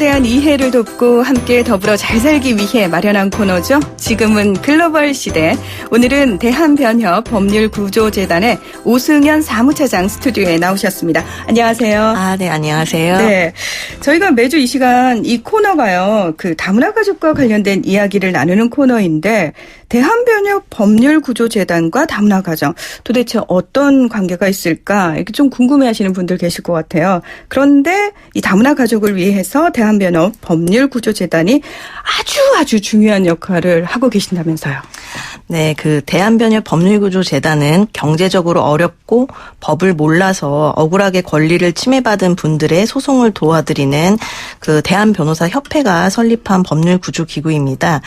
대한 이해를 돕고 함께 더불어 잘 살기 위해 마련한 코너죠. 지금은 글로벌 시대. 오늘은 대한변협 법률구조재단의 오승연 사무차장 스튜디오에 나오셨습니다. 안녕하세요. 네, 안녕하세요. 네, 저희가 매주 이 시간 이 코너가요, 그 다문화 가족과 관련된 이야기를 나누는 코너인데, 대한변협 법률구조재단과 다문화 가정, 도대체 어떤 관계가 있을까? 이렇게 좀 궁금해하시는 분들 계실 것 같아요. 그런데 이 다문화 가족을 위해서 대한변협 법률구조재단이 아주 중요한 역할을 하고 계신다면서요. 네, 그 대한변협 법률구조재단은 경제적으로 어렵고 법을 몰라서 억울하게 권리를 침해받은 분들의 소송을 도와드리는 그 대한변호사협회가 설립한 법률구조기구입니다.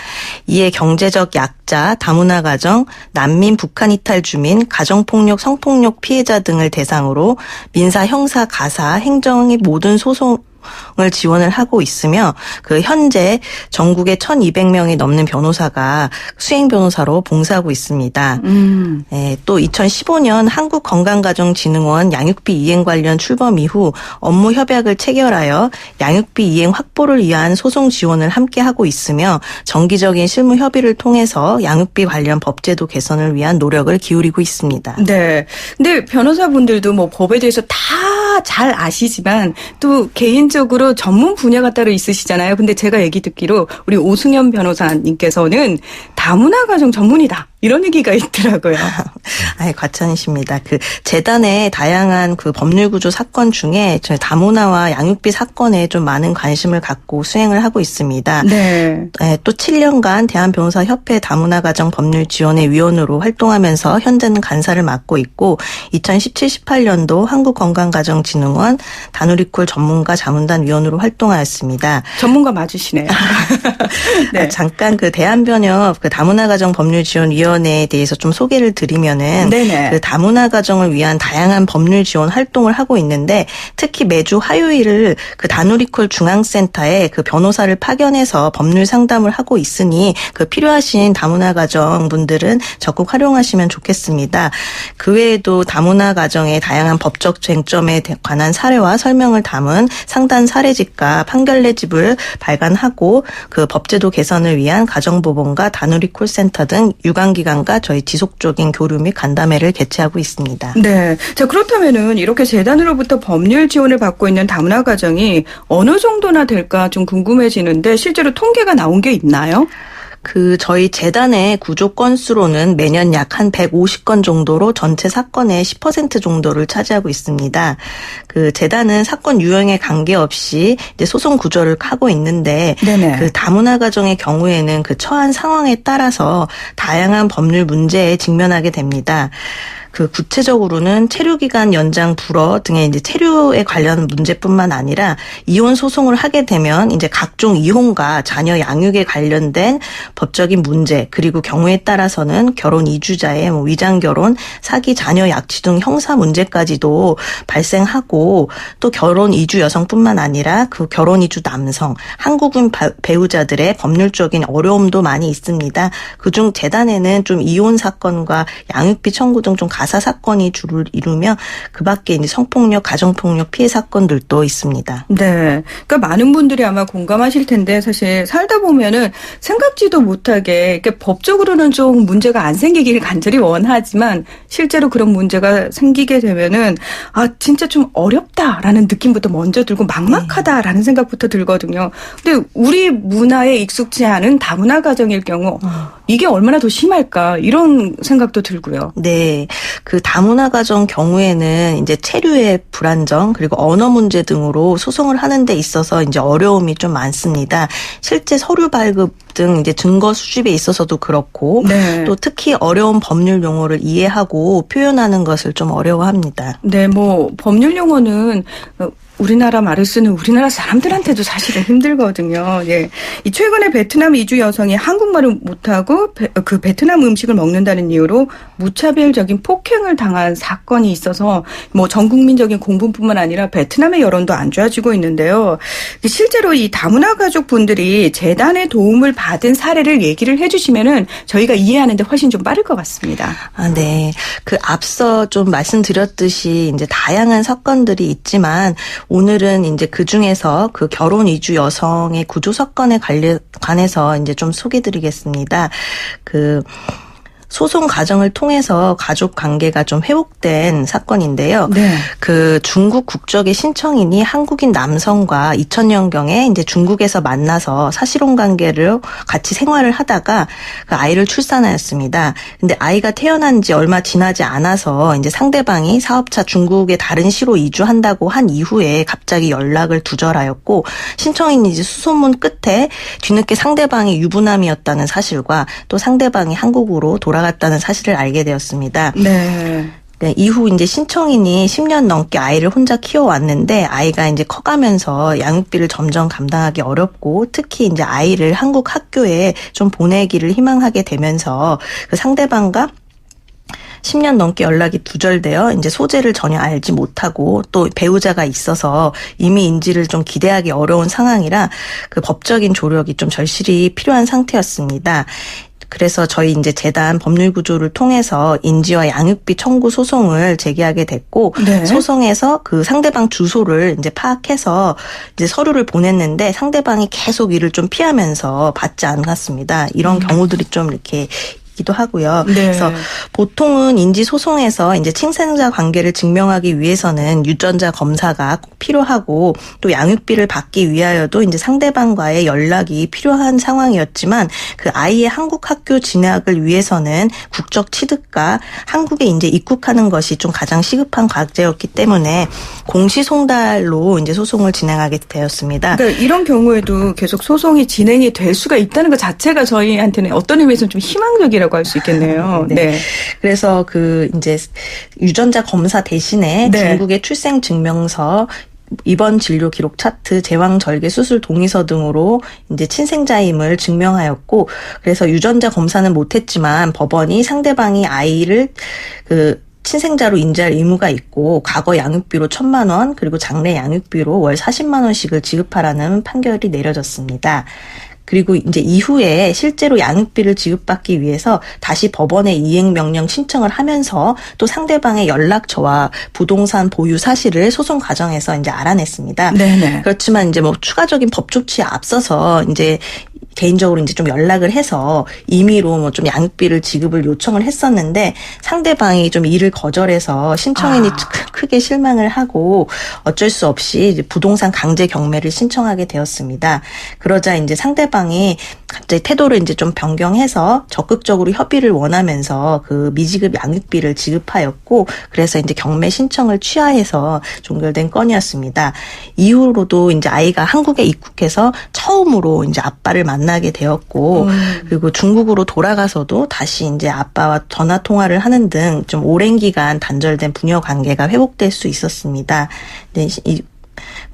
이에 경제적 약자, 다문화 가정, 난민, 북한 이탈 주민, 가정폭력, 성폭력 피해자 등을 대상으로 민사, 형사, 가사, 행정의 모든 소송을 지원을 하고 있으며 그 현재 전국에 1,200명이 넘는 변호사가 수행 변호사로 봉사하고 있습니다. 네, 또 2015년 한국건강가정진흥원 양육비 이행 관련 출범 이후 업무 협약을 체결하여 양육비 이행 확보를 위한 소송 지원을 함께 하고 있으며 정기적인 실무 협의를 통해서 양육비 관련 법제도 개선을 위한 노력을 기울이고 있습니다. 네. 근데 변호사분들도 뭐 법에 대해서 다 잘 아시지만 또 개인적으로 전문 분야가 따로 있으시잖아요. 근데 제가 얘기 듣기로 우리 오승연 변호사님께서는 다문화 가정 전문이다, 이런 얘기가 있더라고요. 과찬이십니다. 그 재단의 다양한 그 법률구조 사건 중에 저희 다문화와 양육비 사건에 좀 많은 관심을 갖고 수행을 하고 있습니다. 네. 네, 또 7년간 대한변호사협회 다문화 가정 법률 지원의 위원으로 활동하면서 현재는 간사를 맡고 있고 2017-18년도 한국건강가정진흥원 다누리콜 전문가 자문단 위원으로 활동하였습니다. 전문가 맞으시네요. 네. 잠깐 그 대한변협 그 다문화 가정 법률 지원 위원회에 대해서 좀 소개를 드리면은 네네. 그 다문화 가정을 위한 다양한 법률 지원 활동을 하고 있는데 특히 매주 화요일을 그 다누리콜 중앙센터에 그 변호사를 파견해서 법률 상담을 하고 있으니 그 필요하신 다문화 가정 분들은 적극 활용하시면 좋겠습니다. 그 외에도 다문화 가정의 다양한 법적 쟁점에 관한 사례와 설명을 담은 상단 사례집과 판결례집을 발간하고 그 법제도 개선을 위한 가정법원과 다누리 콜센터 등 유관기관과 저희 지속적인 교류 및 간담회를 개최하고 있습니다. 네. 자, 그렇다면은 이렇게 재단으로부터 법률 지원을 받고 있는 다문화 가정이 어느 정도나 될까 좀 궁금해지는데 실제로 통계가 나온 게 있나요? 그 저희 재단의 구조 건수로는 매년 약 한 150건 정도로 전체 사건의 10% 정도를 차지하고 있습니다. 그 재단은 사건 유형에 관계없이 이제 소송 구조를 하고 있는데 네네. 그 다문화 가정의 경우에는 그 처한 상황에 따라서 다양한 법률 문제에 직면하게 됩니다. 그 구체적으로는 체류기간 연장 불허 등의 이제 체류에 관련 문제뿐만 아니라 이혼 소송을 하게 되면 이제 각종 이혼과 자녀 양육에 관련된 법적인 문제, 그리고 경우에 따라서는 결혼 이주자의 위장 결혼, 사기, 자녀 약취 등 형사 문제까지도 발생하고 또 결혼 이주 여성뿐만 아니라 그 결혼 이주 남성, 한국인 배우자들의 법률적인 어려움도 많이 있습니다. 그중 재단에는 좀 이혼 사건과 양육비 청구 등 좀 가사 사건이 주를 이루며 그 밖에 이제 성폭력, 가정폭력 피해 사건들도 있습니다. 네. 그러니까 많은 분들이 아마 공감하실 텐데 사실 살다 보면은 생각지도 못하게 그러니까 법적으로는 좀 문제가 안 생기길 간절히 원하지만 실제로 그런 문제가 생기게 되면은 진짜 좀 어렵다라는 느낌부터 먼저 들고 막막하다라는 생각부터 들거든요. 근데 우리 문화에 익숙지 않은 다문화 가정일 경우 이게 얼마나 더 심할까 이런 생각도 들고요. 네. 그 다문화 가정 경우에는 이제 체류의 불안정 그리고 언어 문제 등으로 소송을 하는 데 있어서 이제 어려움이 좀 많습니다. 실제 서류 발급 등 이제 증거 수집에 있어서도 그렇고 네. 또 특히 어려운 법률 용어를 이해하고 표현하는 것을 좀 어려워합니다. 네, 뭐 법률 용어는 우리나라 말을 쓰는 우리나라 사람들한테도 사실은 힘들거든요. 예. 이 최근에 베트남 이주 여성이 한국말을 못하고 그 베트남 음식을 먹는다는 이유로 무차별적인 폭행을 당한 사건이 있어서 뭐 전 국민적인 공분뿐만 아니라 베트남의 여론도 안 좋아지고 있는데요. 실제로 이 다문화 가족 분들이 재단의 도움을 받은 사례를 얘기를 해주시면은 저희가 이해하는데 훨씬 좀 빠를 것 같습니다. 네. 그 앞서 좀 말씀드렸듯이 이제 다양한 사건들이 있지만 오늘은 이제 그 중에서 그 결혼 이주 여성의 구조 사건에 관해서 이제 좀 소개드리겠습니다. 그 소송 과정을 통해서 가족 관계가 좀 회복된 사건인데요. 네. 그 중국 국적의 신청인이 한국인 남성과 2000년경에 이제 중국에서 만나서 사실혼 관계를 같이 생활을 하다가 그 아이를 출산하였습니다. 근데 아이가 태어난 지 얼마 지나지 않아서 이제 상대방이 사업차 중국의 다른 시로 이주한다고 한 이후에 갑자기 연락을 두절하였고, 신청인이 이제 수소문 끝에 뒤늦게 상대방이 유부남이었다는 사실과 또 상대방이 한국으로 돌아갔다는 사실을 알게 되었습니다. 네. 네, 이후 이제 신청인이 10년 넘게 아이를 혼자 키워왔는데 아이가 이제 커가면서 양육비를 점점 감당하기 어렵고, 특히 이제 아이를 한국 학교에 좀 보내기를 희망하게 되면서 그 상대방과 10년 넘게 연락이 두절되어 이제 소재를 전혀 알지 못하고 또 배우자가 있어서 이미 인지를 좀 기대하기 어려운 상황이라 그 법적인 조력이 좀 절실히 필요한 상태였습니다. 그래서 저희 이제 재단 법률 구조를 통해서 인지와 양육비 청구 소송을 제기하게 됐고, 네. 소송에서 그 상대방 주소를 이제 파악해서 이제 서류를 보냈는데 상대방이 계속 이를 좀 피하면서 받지 않았습니다. 이런 경우들이 좀 이렇게 기도 하고요. 네. 그래서 보통은 인지 소송에서 이제 친생자 관계를 증명하기 위해서는 유전자 검사가 꼭 필요하고 또 양육비를 받기 위하여도 이제 상대방과의 연락이 필요한 상황이었지만, 그 아이의 한국 학교 진학을 위해서는 국적 취득과 한국에 이제 입국하는 것이 좀 가장 시급한 과제였기 때문에 공시송달로 이제 소송을 진행하게 되었습니다. 그러니까 이런 경우에도 계속 소송이 진행이 될 수가 있다는 것 자체가 저희한테는 어떤 의미에서는 좀 희망적이라고 할 수 있겠네요. 네. 네. 그래서 그 이제 유전자 검사 대신에 네. 중국의 출생 증명서, 입원 진료 기록 차트, 제왕 절개 수술 동의서 등으로 이제 친생자임을 증명하였고, 그래서 유전자 검사는 못했지만 법원이 상대방이 아이를 그 친생자로 인지할 의무가 있고 과거 양육비로 1,000만 원 그리고 장래 양육비로 월 40만 원씩을 지급하라는 판결이 내려졌습니다. 그리고 이제 이후에 실제로 양육비를 지급받기 위해서 다시 법원에 이행명령 신청을 하면서 또 상대방의 연락처와 부동산 보유 사실을 소송 과정에서 이제 알아냈습니다. 네네. 그렇지만 이제 뭐 추가적인 법 조치에 앞서서 이제 개인적으로 이제 좀 연락을 해서 임의로 뭐 좀 양육비를 지급을 요청을 했었는데 상대방이 좀 이를 거절해서 신청인이 크게 실망을 하고 어쩔 수 없이 이제 부동산 강제 경매를 신청하게 되었습니다. 그러자 이제 상대방이 갑자기 태도를 이제 좀 변경해서 적극적으로 협의를 원하면서 그 미지급 양육비를 지급하였고, 그래서 이제 경매 신청을 취하해서 종결된 건이었습니다. 이후로도 이제 아이가 한국에 입국해서 처음으로 이제 아빠를 만나게 되었고, 그리고 중국으로 돌아가서도 다시 이제 아빠와 전화 통화를 하는 등 좀 오랜 기간 단절된 부녀 관계가 회복될 수 있었습니다. 네,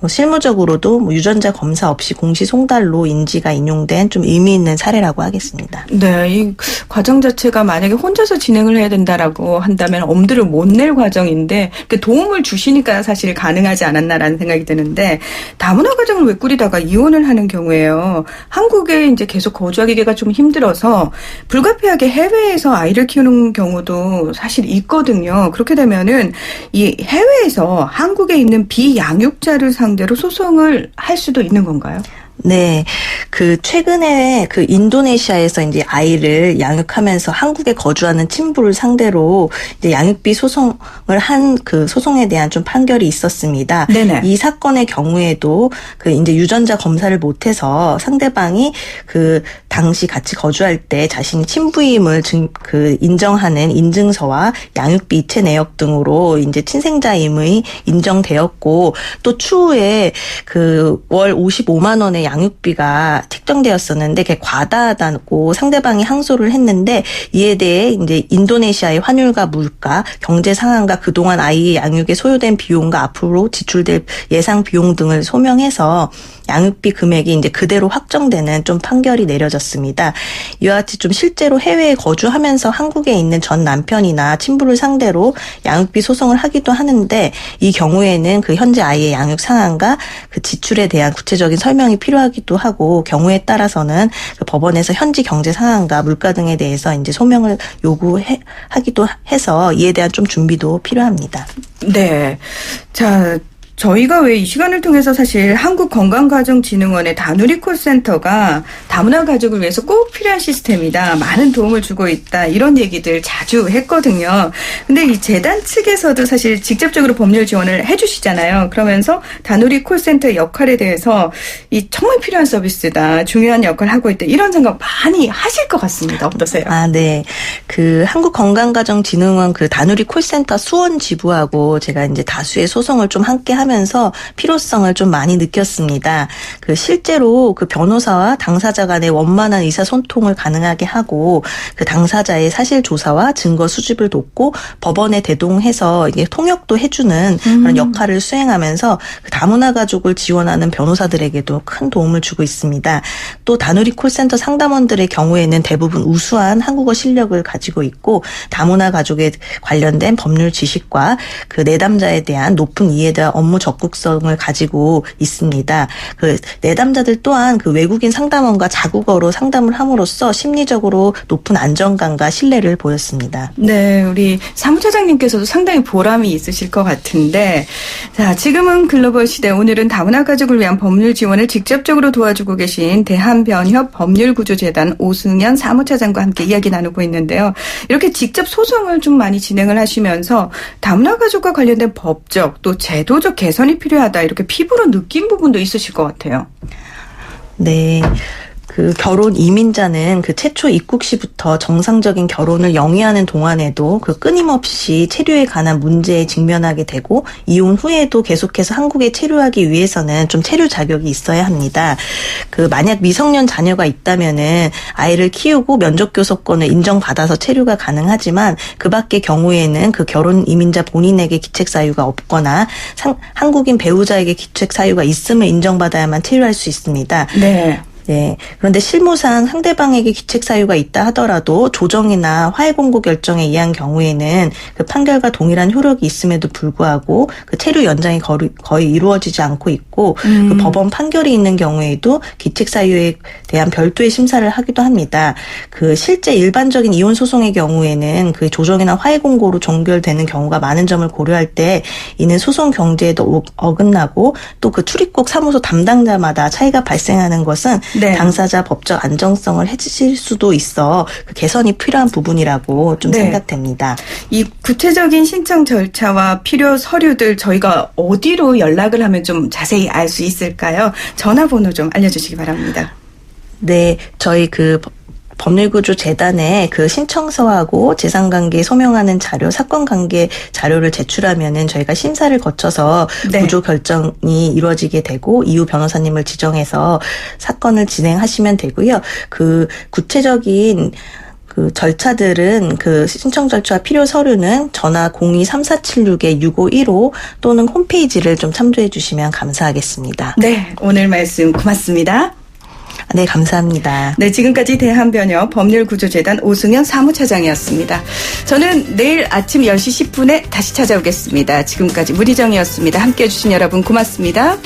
실무적으로도 뭐 유전자 검사 없이 공시송달로 인지가 인용된 좀 의미 있는 사례라고 하겠습니다. 네, 이 과정 자체가 만약에 혼자서 진행을 해야 된다라고 한다면 엄두를 못 낼 과정인데 그 도움을 주시니까 사실 가능하지 않았나라는 생각이 드는데, 다문화 가정을 왜 꾸리다가 이혼을 하는 경우에요. 한국에 이제 계속 거주하기가 좀 힘들어서 불가피하게 해외에서 아이를 키우는 경우도 사실 있거든요. 그렇게 되면은 이 해외에서 한국에 있는 비양육자를 상대로 소송을 할 수도 있는 건가요? 네. 그 최근에 그 인도네시아에서 이제 아이를 양육하면서 한국에 거주하는 친부를 상대로 이제 양육비 소송을 한 그 소송에 대한 좀 판결이 있었습니다. 네네. 이 사건의 경우에도 그 이제 유전자 검사를 못해서 상대방이 그 당시 같이 거주할 때 자신이 친부임을 인정하는 인증서와 양육비 이체 내역 등으로 이제 친생자임의 인정되었고, 또 추후에 그 월 55만 원의 양육비가 책정되었었는데 그게 과다하다고 상대방이 항소를 했는데, 이에 대해 이제 인도네시아의 환율과 물가, 경제 상황과 그동안 아이의 양육에 소요된 비용과 앞으로 지출될 예상 비용 등을 소명해서 양육비 금액이 이제 그대로 확정되는 좀 판결이 내려졌습니다. 이와 같이 좀 실제로 해외에 거주하면서 한국에 있는 전 남편이나 친부를 상대로 양육비 소송을 하기도 하는데, 이 경우에는 그 현재 아이의 양육 상황과 그 지출에 대한 구체적인 설명이 필요하기도 하고, 경우에 따라서는 그 법원에서 현지 경제 상황과 물가 등에 대해서 이제 소명을 요구하기도 해서 이에 대한 좀 준비도 필요합니다. 네. 자, 저희가 왜 이 시간을 통해서 사실 한국건강가정진흥원의 다누리 콜센터가 다문화 가족을 위해서 꼭 필요한 시스템이다. 많은 도움을 주고 있다. 이런 얘기들 자주 했거든요. 근데 이 재단 측에서도 사실 직접적으로 법률 지원을 해주시잖아요. 그러면서 다누리 콜센터의 역할에 대해서 이 정말 필요한 서비스다. 중요한 역할을 하고 있다. 이런 생각 많이 하실 것 같습니다. 어떠세요? 네. 그 한국건강가정진흥원 그 다누리 콜센터 수원 지부하고 제가 이제 다수의 소송을 좀 함께 하면서 필요성을 좀 많이 느꼈습니다. 그 실제로 그 변호사와 당사자 간의 원만한 의사소통을 가능하게 하고 그 당사자의 사실 조사와 증거 수집을 돕고 법원에 대동해서 이게 통역도 해주는 그런 역할을 수행하면서 그 다문화 가족을 지원하는 변호사들에게도 큰 도움을 주고 있습니다. 또 다누리 콜센터 상담원들의 경우에는 대부분 우수한 한국어 실력을 가지고 있고 다문화 가족에 관련된 법률 지식과 그 내담자에 대한 높은 이해와 업무 적극성을 가지고 있습니다. 그 내담자들 또한 그 외국인 상담원과 자국어로 상담을 함으로써 심리적으로 높은 안정감과 신뢰를 보였습니다. 네, 우리 사무처장님께서도 상당히 보람이 있으실 것 같은데, 자, 지금은 글로벌 시대, 오늘은 다문화 가족을 위한 법률 지원을 직접적으로 도와주고 계신 대한변협 법률구조재단 오승연 사무처장과 함께 이야기 나누고 있는데요. 이렇게 직접 소송을 좀 많이 진행을 하시면서 다문화 가족과 관련된 법적 또 제도적 개선이 필요하다 이렇게 피부로 느낀 부분도 있으실 것 같아요. 네. 그 결혼 이민자는 그 최초 입국 시부터 정상적인 결혼을 영위하는 동안에도 그 끊임없이 체류에 관한 문제에 직면하게 되고 이혼 후에도 계속해서 한국에 체류하기 위해서는 좀 체류 자격이 있어야 합니다. 그 만약 미성년 자녀가 있다면은 아이를 키우고 면접 교섭권을 인정받아서 체류가 가능하지만 그 밖의 경우에는 그 결혼 이민자 본인에게 기책 사유가 없거나 한국인 배우자에게 기책 사유가 있음을 인정받아야만 체류할 수 있습니다. 네. 네. 그런데 실무상 상대방에게 기책 사유가 있다 하더라도 조정이나 화해 공고 결정에 의한 경우에는 그 판결과 동일한 효력이 있음에도 불구하고 그 체류 연장이 거의 이루어지지 않고 있고 그 법원 판결이 있는 경우에도 기책 사유에 대한 별도의 심사를 하기도 합니다. 그 실제 일반적인 이혼 소송의 경우에는 그 조정이나 화해 공고로 종결되는 경우가 많은 점을 고려할 때 이는 소송 경제에도 어긋나고 또 그 출입국 사무소 담당자마다 차이가 발생하는 것은 네. 당사자 법적 안정성을 해칠 수도 있어 그 개선이 필요한 부분이라고 좀 생각됩니다. 이 구체적인 신청 절차와 필요 서류들 저희가 어디로 연락을 하면 좀 자세히 알 수 있을까요? 전화번호 좀 알려주시기 바랍니다. 네, 저희 그 법률구조재단에 그 신청서하고 재산관계 소명하는 자료, 사건관계 자료를 제출하면은 저희가 심사를 거쳐서 구조 결정이 이루어지게 되고 이후 변호사님을 지정해서 사건을 진행하시면 되고요. 그 구체적인 그 절차들은 그 신청 절차와 필요 서류는 전화 02-3476-6515 또는 홈페이지를 좀 참조해 주시면 감사하겠습니다. 네, 오늘 말씀 고맙습니다. 네, 감사합니다. 네, 지금까지 대한변협 법률구조재단 오승연 사무처장이었습니다. 저는 내일 아침 10시 10분에 다시 찾아오겠습니다. 지금까지 문희정이었습니다. 함께해 주신 여러분 고맙습니다.